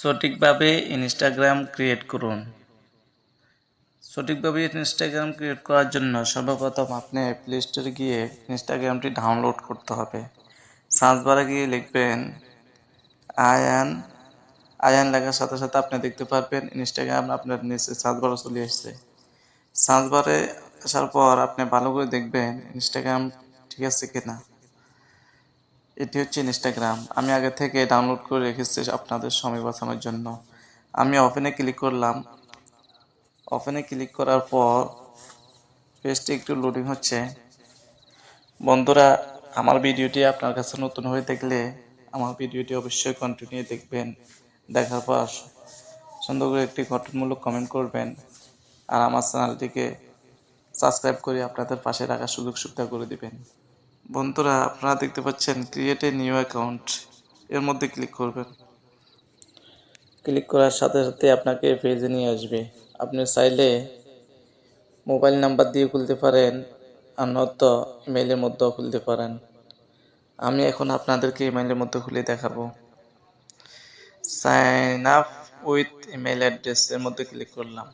সঠিকভাবে Instagram create করুন। সঠিকভাবে ইনস্টাগ্রাম ক্রিয়েট করার জন্য সর্বপ্রথম আপনি প্লে স্টোরে গিয়ে ইনস্টাগ্রামটি ডাউনলোড করতে হবে। সার্চ বারে গিয়ে লিখবেন আয়ান। আয়ান লেখার সাথে সাথে আপনি দেখতে পারবেন ইনস্টাগ্রাম আপনার নিচে সার্চ বারে চলে এসেছে। সার্চ বারে আসার পর আপনি ভালো করে দেখবেন ইনস্টাগ্রাম ঠিক আছে কিনা। এটি হচ্ছে ইনস্টাগ্রাম। আমি আগে থেকে ডাউনলোড করে রেখেছি আপনাদের সময় বাঁচানোর জন্য। আমি ওপেনে ক্লিক করলাম। ওপেনে ক্লিক করার পর পেজটি একটু লোডিং হচ্ছে। বন্ধুরা, আমার ভিডিওটি আপনার কাছে নতুন হয়ে থাকলে আমার ভিডিওটি অবশ্যই কন্টিনিউ দেখবেন। দেখার পর সুন্দর করে একটি গঠনমূলক কমেন্ট করবেন আর আমার চ্যানেলটিকে সাবস্ক্রাইব করে আপনাদের পাশে রাখার সুযোগ সুবিধা করে দিবেন। বন্ধুরা, আপনারা দেখতে পাচ্ছেন ক্রিয়েট এ নিউ অ্যাকাউন্ট, এর মধ্যে ক্লিক করবেন। ক্লিক করার সাথে সাথে আপনাকে পেজে নিয়ে আসবে। আপনি চাইলে মোবাইল নাম্বার দিয়ে খুলতে পারেন আর নয়তো ইমেইলের মধ্যেও খুলতে পারেন। আমি এখন আপনাদেরকে ইমেইলের মধ্যে খুলে দেখাবো। Sign up with email address এর মধ্যে ক্লিক করলাম।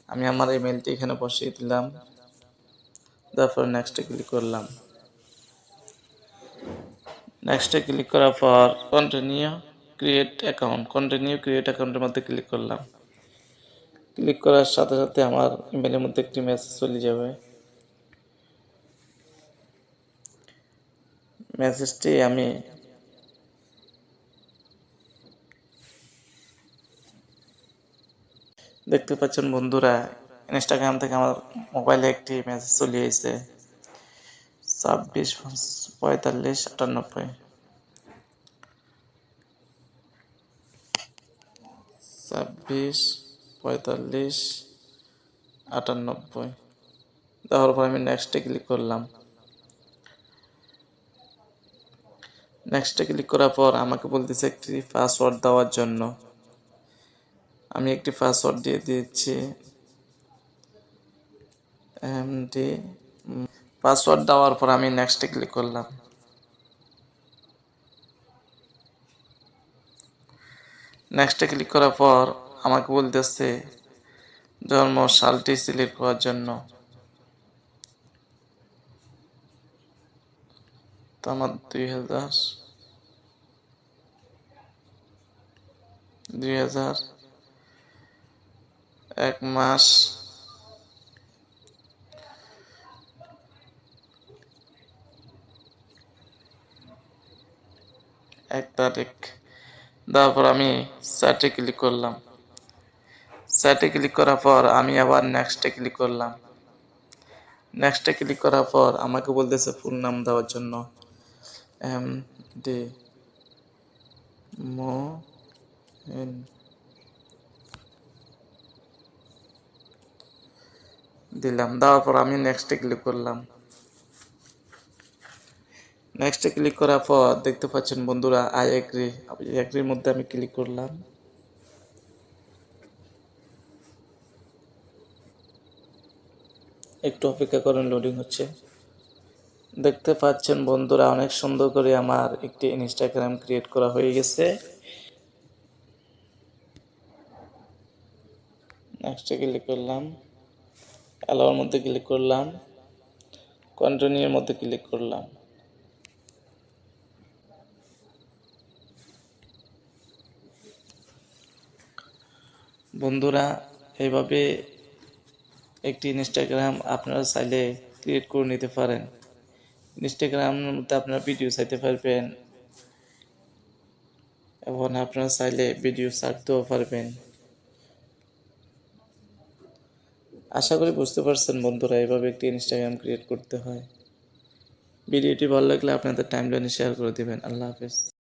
আমি আমার ইমেইলটি এখানে বসিয়ে দিলাম। তারপর নেক্সটে ক্লিক করলাম। নেক্সটে ক্লিক করার পর কন্টিনিউ ক্রিয়েট অ্যাকাউন্টের মধ্যে ক্লিক করলাম। ক্লিক করার সাথে সাথে আমার ইমেইলের মধ্যে একটি মেসেজ চলে যাবে। মেসেজটি আমি দেখতে পাচ্ছেন বন্ধুরা, ইনস্টাগ্রাম থেকে আমার মোবাইলে একটি মেসেজ চলে এসেছে 264598 264598। তারপর আমি নেক্সটে ক্লিক করলাম। নেক্সটে ক্লিক করার পর আমাকে বলতেছে একটি পাসওয়ার্ড দেওয়ার জন্য। আমি একটি পাসওয়ার্ড দিয়ে দিচ্ছি। এমডি পাসওয়ার্ড দেওয়ার পর আমি নেক্সটে ক্লিক করলাম। নেক্সটে ক্লিক করার পর আমাকে বলতেছে জন্ম সালটি সিলেক্ট করার জন্য। তো আমার 2001 মাস 1 তারিখ। তারপর আমি সেটে ক্লিক করলাম। সেটে ক্লিক করার পর আমি আবার নেক্সটে ক্লিক করলাম। নেক্সটে ক্লিক করার পর আমাকে বলতেছে ফুল নাম দেওয়ার জন্য। এমডি মোহিন দিলাম। দেওয়ার পর আমি নেক্সটে ক্লিক করলাম। নেক্সটে ক্লিক করার পর দেখতে পাচ্ছেন বন্ধুরা আই এগ্রি। এগ্রির মধ্যে আমি ক্লিক করলাম। একটু অপেক্ষা করেন, লোডিং হচ্ছে। দেখতে পাচ্ছেন বন্ধুরা অনেক সুন্দর করে আমার একটি ইনস্টাগ্রাম ক্রিয়েট করা হয়ে গেছে। নেক্সটে ক্লিক করলাম। অ্যালাওর মধ্যে ক্লিক করলাম। কন্টিনিউর মধ্যে ক্লিক করলাম। বন্ধুরা, এইভাবে একটি ইনস্টাগ্রাম আপনারা চাইলে ক্রিয়েট করে নিতে পারেন। ইনস্টাগ্রামের মধ্যে আপনারা ভিডিও চাইতে পারবেন এবং আপনারা চাইলে ভিডিও ছাড়তেও পারবেন। আশা করি বুঝতে পারছেন বন্ধুরা এভাবে একটি ইনস্টাগ্রাম ক্রিয়েট করতে হয়। ভিডিওটি ভালো লাগলে আপনাদের টাইমলাইনে শেয়ার করে দেবেন। আল্লাহ হাফেজ।